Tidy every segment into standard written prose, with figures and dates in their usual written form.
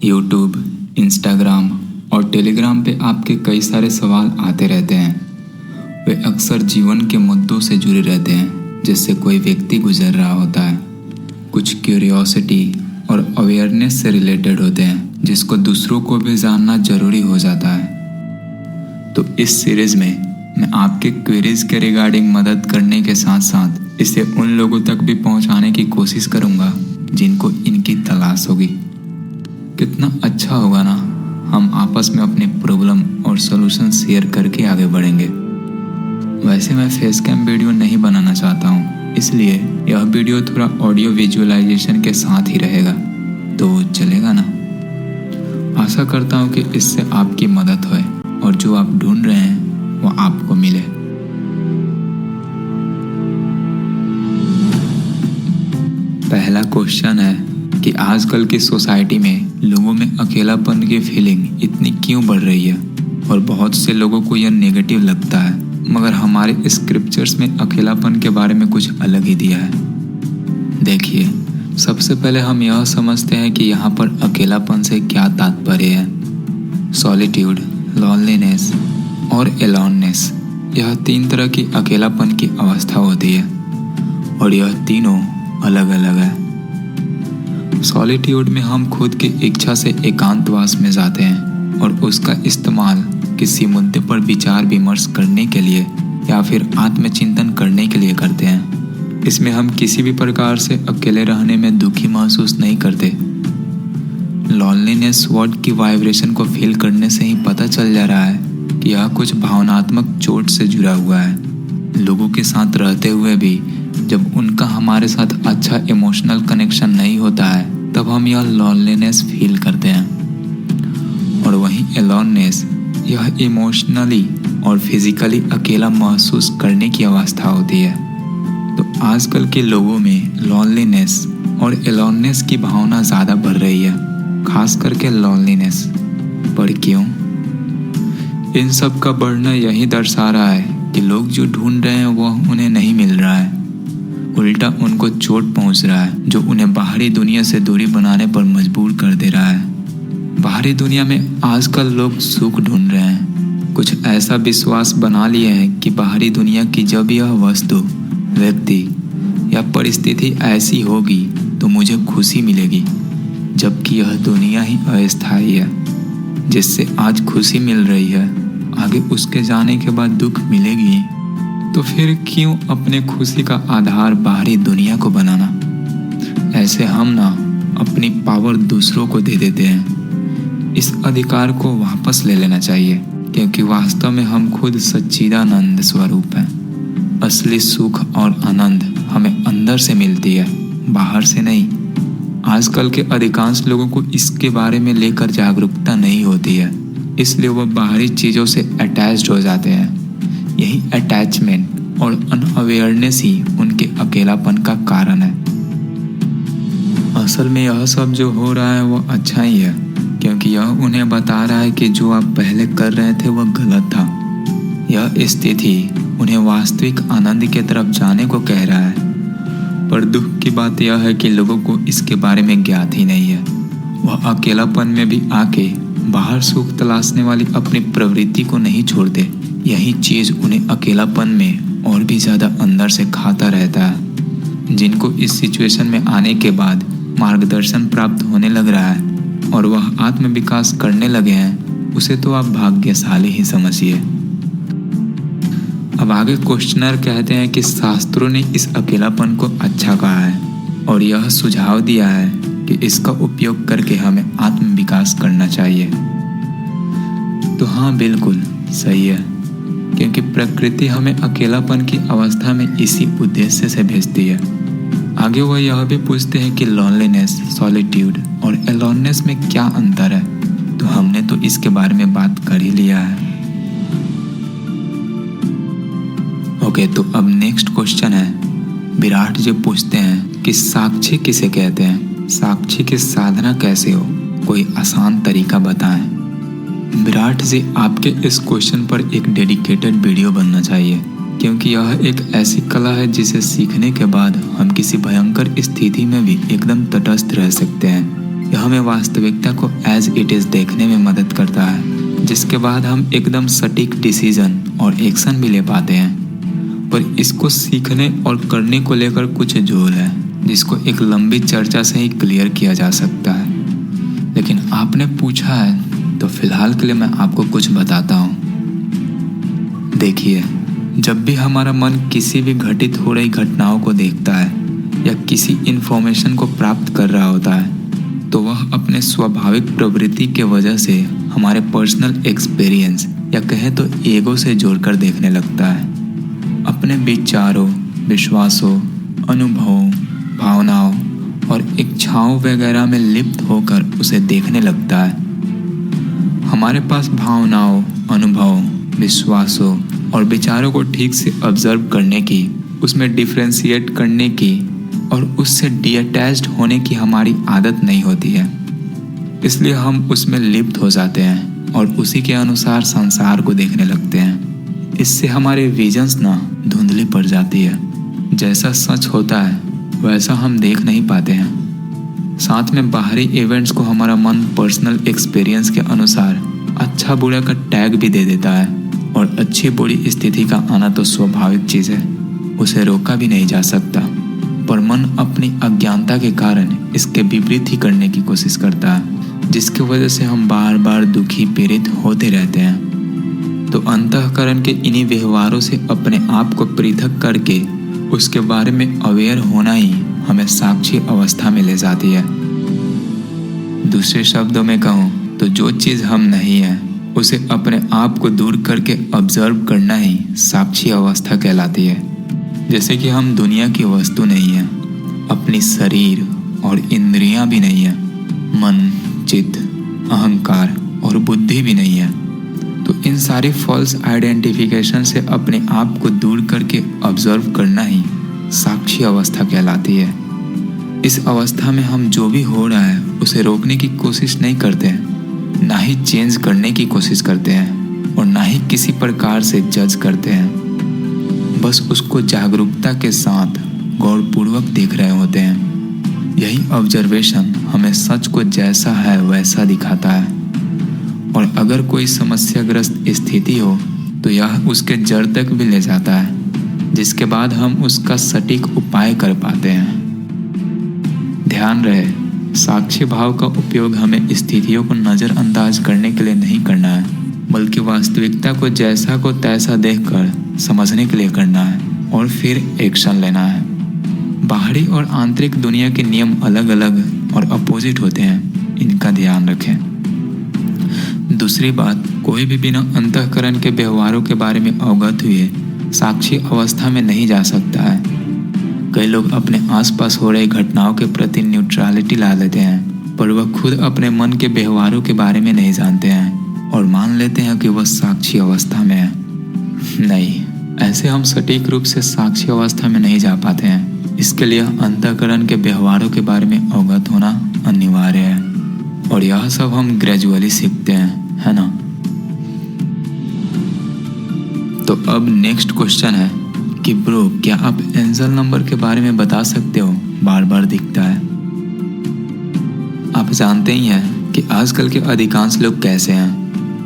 YouTube, Instagram और Telegram पे आपके कई सारे सवाल आते रहते हैं। वे अक्सर जीवन के मुद्दों से जुड़े रहते हैं जिससे कोई व्यक्ति गुजर रहा होता है। कुछ क्यूरियोसिटी और अवेयरनेस से रिलेटेड होते हैं जिसको दूसरों को भी जानना जरूरी हो जाता है। तो इस सीरीज में मैं आपके क्वेरीज के रिगार्डिंग मदद करने के साथ साथ इसे उन लोगों तक भी पहुंचाने की कोशिश करूंगा जिनको इनकी तलाश होगी। कितना अच्छा होगा ना, हम आपस में अपने प्रॉब्लम और सॉल्यूशन शेयर करके आगे बढ़ेंगे। वैसे मैं फेस कैम वीडियो नहीं बनाना चाहता हूँ, इसलिए यह वीडियो थोड़ा ऑडियो विजुअलाइजेशन के साथ ही रहेगा, तो चलेगा ना। आशा करता हूँ कि इससे आपकी मदद होए और जो आप ढूंढ रहे हैं वो आपको मिले। पहला क्वेश्चन है कि आजकल की सोसाइटी में लोगों में अकेलापन की फीलिंग इतनी क्यों बढ़ रही है, और बहुत से लोगों को यह नेगेटिव लगता है, मगर हमारे स्क्रिप्चर्स में अकेलापन के बारे में कुछ अलग ही दिया है। देखिए, सबसे पहले हम यह समझते हैं कि यहाँ पर अकेलापन से क्या तात्पर्य है। सॉलिट्यूड, लॉनलीनेस और एलोननेस, यह 3 तरह की अकेलापन की अवस्था होती है और यह तीनों अलग अलग है। सॉलिट्यूड में हम खुद की इच्छा से एकांतवास में जाते हैं और उसका इस्तेमाल किसी मुद्दे पर विचार विमर्श करने के लिए या फिर आत्मचिंतन करने के लिए करते हैं। इसमें हम किसी भी प्रकार से अकेले रहने में दुखी महसूस नहीं करते। लॉनलीनेस वर्ड की वाइब्रेशन को फील करने से ही पता चल जा रहा है कि यह कुछ भावनात्मक चोट से जुड़ा हुआ है। लोगों के साथ रहते हुए भी जब उनका हमारे साथ अच्छा इमोशनल कनेक्शन नहीं होता है, तब हम यह लॉनलीनेस फील करते हैं। और वहीं एलोननेस, यह इमोशनली और फिजिकली अकेला महसूस करने की अवस्था होती है। तो आजकल के लोगों में लॉनलीनेस और एलोननेस की भावना ज़्यादा बढ़ रही है, खास करके लॉनलीनेस। पर क्यों? इन सब का बढ़ना यही दर्शा रहा है कि लोग जो ढूंढ रहे हैं वह उन्हें नहीं मिल रहा है। उल्टा उनको चोट पहुंच रहा है जो उन्हें बाहरी दुनिया से दूरी बनाने पर मजबूर कर दे रहा है। बाहरी दुनिया में आजकल लोग सुख ढूंढ रहे हैं। कुछ ऐसा विश्वास बना लिए हैं कि बाहरी दुनिया की जब यह वस्तु, व्यक्ति या परिस्थिति ऐसी होगी तो मुझे खुशी मिलेगी, जबकि यह दुनिया ही अस्थायी है। जिससे आज खुशी मिल रही है, आगे उसके जाने के बाद दुख मिलेगी। तो फिर क्यों अपने खुशी का आधार बाहरी दुनिया को बनाना? ऐसे हम ना अपनी पावर दूसरों को दे देते हैं। इस अधिकार को वापस ले लेना चाहिए, क्योंकि वास्तव में हम खुद सच्चिदानंद स्वरूप हैं। असली सुख और आनंद हमें अंदर से मिलती है, बाहर से नहीं। आजकल के अधिकांश लोगों को इसके बारे में लेकर जागरूकता नहीं होती है, इसलिए वह बाहरी चीज़ों से अटैच्ड हो जाते हैं। यही अटैचमेंट और अनअवेयरनेस ही उनके अकेलापन का कारण है। असल में यह सब जो हो रहा है वह अच्छा ही है, क्योंकि यह उन्हें बता रहा है कि जो आप पहले कर रहे थे वह गलत था। यह स्थिति उन्हें वास्तविक आनंद की तरफ जाने को कह रहा है। पर दुख की बात यह है कि लोगों को इसके बारे में ज्ञात ही नहीं है। वह अकेलापन में भी आके बाहर सुख तलाशने वाली अपनी प्रवृत्ति को नहीं छोड़ते। यही चीज़ उन्हें अकेलापन में और भी ज़्यादा अंदर से खाता रहता है। जिनको इस सिचुएशन में आने के बाद मार्गदर्शन प्राप्त होने लग रहा है और वह आत्म विकास करने लगे हैं, उसे तो आप भाग्यशाली ही समझिए। अब आगे क्वेश्चनर कहते हैं कि शास्त्रों ने इस अकेलापन को अच्छा कहा है और यह सुझाव दिया है कि इसका उपयोग करके हमें आत्म विकास करना चाहिए। तो हाँ, बिल्कुल सही है, क्योंकि प्रकृति हमें अकेलापन की अवस्था में इसी उद्देश्य से भेजती है। आगे वह यह भी पूछते हैं कि लॉनलीनेस, सॉलिट्यूड और एलोननेस में क्या अंतर है। तो हमने तो इसके बारे में बात कर ही लिया है। ओके, तो अब नेक्स्ट क्वेश्चन है। विराट जी पूछते हैं कि साक्षी किसे कहते हैं, साक्षी की साधना कैसे हो, कोई आसान तरीका बताएं। विराट जी, आपके इस क्वेश्चन पर एक डेडिकेटेड वीडियो बनना चाहिए, क्योंकि यह एक ऐसी कला है जिसे सीखने के बाद हम किसी भयंकर स्थिति में भी एकदम तटस्थ रह सकते हैं। यह हमें वास्तविकता को एज इट इज़ देखने में मदद करता है, जिसके बाद हम एकदम सटीक डिसीजन और एक्शन भी ले पाते हैं। पर इसको सीखने और करने को लेकर कुछ झोल है, जिसको एक लंबी चर्चा से ही क्लियर किया जा सकता है। लेकिन आपने पूछा है तो फिलहाल के लिए मैं आपको कुछ बताता हूँ। देखिए, जब भी हमारा मन किसी भी घटित हो रही घटनाओं को देखता है या किसी इन्फॉर्मेशन को प्राप्त कर रहा होता है, तो वह अपने स्वाभाविक प्रवृत्ति के वजह से हमारे पर्सनल एक्सपीरियंस या कहें तो ईगो से जोड़कर देखने लगता है। अपने विचारों, विश्वासों, अनुभवों, भावनाओं और इच्छाओं वगैरह में लिप्त होकर उसे देखने लगता है। हमारे पास भावनाओं, अनुभवों, विश्वासों और विचारों को ठीक से ऑब्जर्व करने की, उसमें डिफ्रेंशिएट करने की और उससे डिअटैच्ड होने की हमारी आदत नहीं होती है। इसलिए हम उसमें लिप्त हो जाते हैं और उसी के अनुसार संसार को देखने लगते हैं। इससे हमारे विजन्स ना धुंधली पड़ जाती है। जैसा सच होता है वैसा हम देख नहीं पाते हैं। साथ में बाहरी इवेंट्स को हमारा मन पर्सनल एक्सपीरियंस के अनुसार अच्छा बुरा का टैग भी दे देता है, और अच्छी बुरी स्थिति का आना तो स्वाभाविक चीज़ है, उसे रोका भी नहीं जा सकता। पर मन अपनी अज्ञानता के कारण इसके विपरीत ही करने की कोशिश करता है, जिसकी वजह से हम बार बार दुखी पीड़ित होते रहते हैं। तो अंतःकरण के इन्हीं व्यवहारों से अपने आप को पृथक करके उसके बारे में अवेयर होना ही हमें साक्षी अवस्था में ले जाती है। दूसरे शब्दों में कहूँ तो जो चीज़ हम नहीं हैं उसे अपने आप को दूर करके ऑब्जर्व करना ही साक्षी अवस्था कहलाती है। जैसे कि हम दुनिया की वस्तु नहीं है, अपनी शरीर और इंद्रियां भी नहीं है, मन, चित्त, अहंकार और बुद्धि भी नहीं है। तो इन सारी फॉल्स आइडेंटिफिकेशन से अपने आप को दूर करके ऑब्जर्व करना ही साक्षी अवस्था कहलाती है। इस अवस्था में हम जो भी हो रहा है उसे रोकने की कोशिश नहीं करते हैं, ना ही चेंज करने की कोशिश करते हैं और ना ही किसी प्रकार से जज करते हैं। बस उसको जागरूकता के साथ गौरपूर्वक देख रहे होते हैं। यही ऑब्जर्वेशन हमें सच को जैसा है वैसा दिखाता है। और अगर कोई समस्याग्रस्त स्थिति हो तो यह उसके जड़ तक भी ले जाता है, जिसके बाद हम उसका सटीक उपाय कर पाते हैं। ध्यान रहे, साक्षी भाव का उपयोग हमें स्थितियों को नज़रअंदाज करने के लिए नहीं करना है, बल्कि वास्तविकता को जैसा को तैसा देखकर समझने के लिए करना है और फिर एक्शन लेना है। बाहरी और आंतरिक दुनिया के नियम अलग अलग और अपोजिट होते हैं, इनका ध्यान रखें। दूसरी बात, कोई भी बिना अंतःकरण के व्यवहारों के बारे में अवगत हुए साक्षी अवस्था में नहीं जा सकता है। कई लोग अपने आसपास हो रही घटनाओं के प्रति न्यूट्रलिटी ला लेते हैं, पर वह खुद अपने मन के व्यवहारों के बारे में नहीं जानते हैं और मान लेते हैं कि वह साक्षी अवस्था में है। नहीं, ऐसे हम सटीक रूप से साक्षी अवस्था में नहीं जा पाते हैं। इसके लिए अंतःकरण के व्यवहारों के बारे में अवगत होना अनिवार्य है, और यह सब हम ग्रेजुअली सीखते हैं, है ना। तो अब नेक्स्ट क्वेश्चन है कि ब्रो, क्या आप एंजल नंबर के बारे में बता सकते हो? बार बार दिखता है। आप जानते ही हैं कि आजकल के अधिकांश लोग कैसे हैं।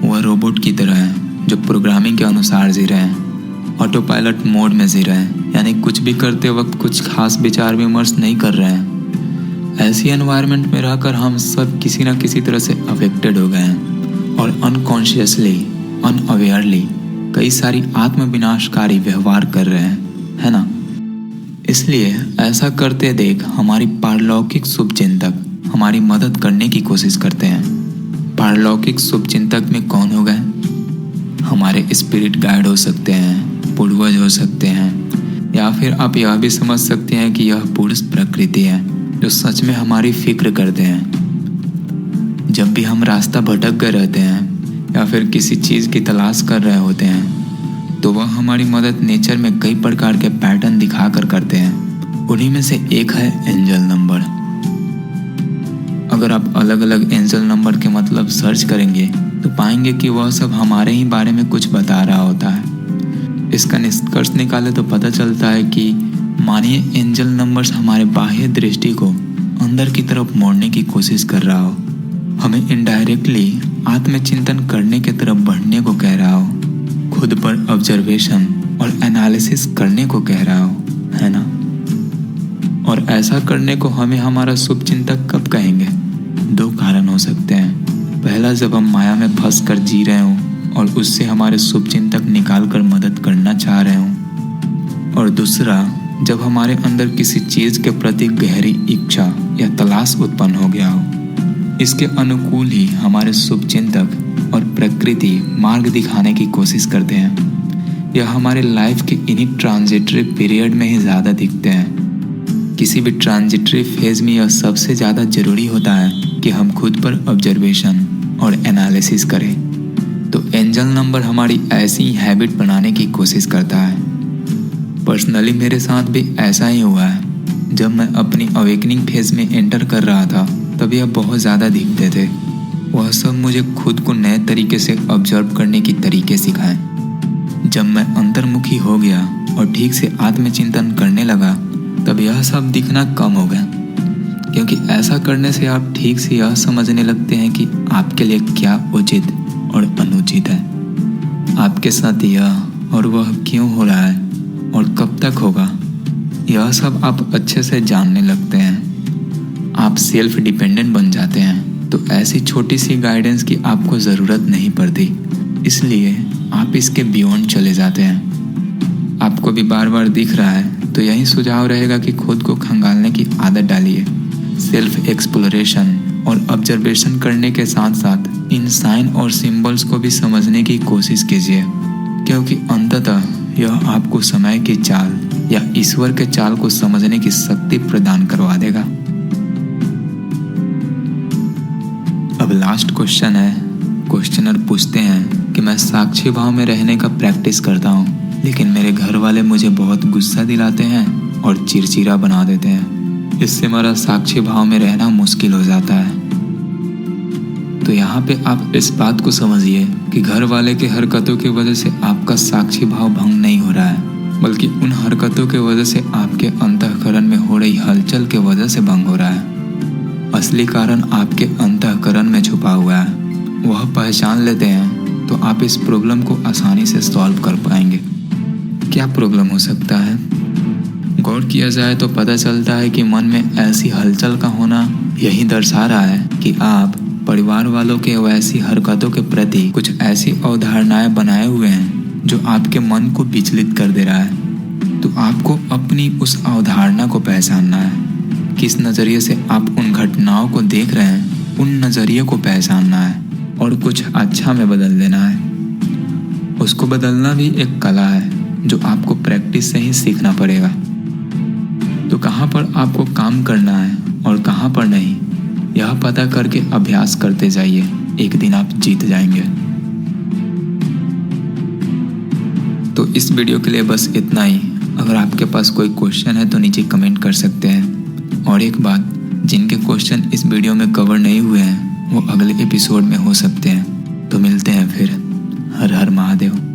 वह रोबोट की तरह हैं, जो प्रोग्रामिंग के अनुसार जी रहे हैं, ऑटो पायलट मोड में जी रहे हैं, यानी कुछ भी करते वक्त कुछ खास विचार विमर्श नहीं कर रहे हैं। ऐसी एनवायरनमेंट में रहकर हम सब किसी न किसी तरह से अफेक्टेड हो गए हैं और अनकॉन्शियसली, अनअवेयरली कई सारी आत्मविनाशकारी व्यवहार कर रहे हैं, है ना। इसलिए ऐसा करते देख हमारी पारलौकिक शुभचिंतक हमारी मदद करने की कोशिश करते हैं। पारलौकिक शुभचिंतक में कौन हो गए? हमारे स्पिरिट गाइड हो सकते हैं, पूर्वज हो सकते हैं, या फिर आप यह भी समझ सकते हैं कि यह पुरुष प्रकृति है जो सच में हमारी फिक्र करते हैं। जब भी हम रास्ता भटक गए रहते हैं या फिर किसी चीज़ की तलाश कर रहे होते हैं, तो वह हमारी मदद नेचर में कई प्रकार के पैटर्न दिखाकर करते हैं। उन्हीं में से एक है एंजल नंबर। अगर आप अलग अलग एंजल नंबर के मतलब सर्च करेंगे तो पाएंगे कि वह सब हमारे ही बारे में कुछ बता रहा होता है। इसका निष्कर्ष निकाले तो पता चलता है कि मानिए एंजल नंबर्स हमारे बाह्य दृष्टि को अंदर की तरफ मोड़ने की कोशिश कर रहा हो, हमें इनडायरेक्टली आत्मचिंतन करने की तरफ बढ़ने को कह रहा हो, खुद पर ऑब्जर्वेशन और एनालिसिस करने को कह रहा हो, है ना? और ऐसा करने को हमें हमारा शुभचिंतक कब कहेंगे? दो कारण हो सकते हैं। पहला, जब हम माया में फंस कर जी रहे हों और उससे हमारे शुभचिंतक निकाल कर मदद करना चाह रहे हों। और दूसरा, जब हमारे अंदर किसी चीज़ के प्रति गहरी इच्छा या तलाश उत्पन्न हो गया हो। इसके अनुकूल ही हमारे शुभचिंतक और प्रकृति मार्ग दिखाने की कोशिश करते हैं। यह हमारे लाइफ के इन्हीं ट्रांजिटरी पीरियड में ही ज़्यादा दिखते हैं। किसी भी ट्रांजिटरी फेज में यह सबसे ज़्यादा ज़रूरी होता है कि हम खुद पर ऑब्जर्वेशन और एनालिसिस करें। तो एंजल नंबर हमारी ऐसी हैबिट बनाने की कोशिश करता है। पर्सनली मेरे साथ भी ऐसा ही हुआ है। जब मैं अपनी अवेकनिंग फेज में एंटर कर रहा था तब यह बहुत ज़्यादा दिखते थे। वह सब मुझे खुद को नए तरीके से ऑब्जर्व करने की तरीके सिखाए। जब मैं अंतर्मुखी हो गया और ठीक से आत्मचिंतन करने लगा तब यह सब दिखना कम हो गया, क्योंकि ऐसा करने से आप ठीक से यह समझने लगते हैं कि आपके लिए क्या उचित और अनुचित है, आपके साथ यह और वह क्यों हो रहा है और कब तक होगा। यह सब आप अच्छे से जानने लगते हैं। आप सेल्फ डिपेंडेंट बन जाते हैं। तो ऐसी छोटी सी गाइडेंस की आपको ज़रूरत नहीं पड़ती, इसलिए आप इसके बियॉन्ड चले जाते हैं। आपको भी बार बार दिख रहा है तो यही सुझाव रहेगा कि खुद को खंगालने की आदत डालिए। सेल्फ एक्सप्लोरेशन और ऑब्जर्वेशन करने के साथ साथ इन साइन और सिंबल्स को भी समझने की कोशिश कीजिए, क्योंकि अंततः यह आपको समय की चाल या ईश्वर के चाल को समझने की शक्ति प्रदान करवा देगा। अब लास्ट क्वेश्चन है। क्वेश्चनर पूछते हैं कि मैं साक्षी भाव में रहने का प्रैक्टिस करता हूँ, लेकिन मेरे घर वाले मुझे बहुत गुस्सा दिलाते हैं और चिड़चिड़ा बना देते हैं। इससे मेरा साक्षी भाव में रहना मुश्किल हो जाता है। तो यहाँ पे आप इस बात को समझिए कि घर वाले के हरकतों की वजह से आपका साक्षी भाव भंग नहीं हो रहा है, बल्कि उन हरकतों के वजह से आपके अंतःकरण में हो रही हलचल के वजह से भंग हो रहा है। असली कारण आपके अंतःकरण में छुपा हुआ है। वह पहचान लेते हैं तो आप इस प्रॉब्लम को आसानी से सॉल्व कर पाएंगे। क्या प्रॉब्लम हो सकता है? गौर किया जाए तो पता चलता है कि मन में ऐसी हलचल का होना यही दर्शा रहा है कि आप परिवार वालों के वैसी हरकतों के प्रति कुछ ऐसी अवधारणाएं बनाए हुए हैं जो आपके मन को विचलित कर दे रहा है। तो आपको अपनी उस अवधारणा को पहचानना है। किस नज़रिए से आप उन घटनाओं को देख रहे हैं, उन नज़रिए को पहचानना है और कुछ अच्छा में बदल देना है। उसको बदलना भी एक कला है जो आपको प्रैक्टिस से ही सीखना पड़ेगा। तो कहाँ पर आपको काम करना है और कहाँ पर नहीं, यह पता करके अभ्यास करते जाइए। एक दिन आप जीत जाएंगे। तो इस वीडियो के लिए बस इतना ही। अगर आपके पास कोई क्वेश्चन है तो नीचे कमेंट कर सकते हैं। और एक बात, जिनके क्वेश्चन इस वीडियो में कवर नहीं हुए हैं वो अगले एपिसोड में हो सकते हैं। तो मिलते हैं फिर। हर हर महादेव।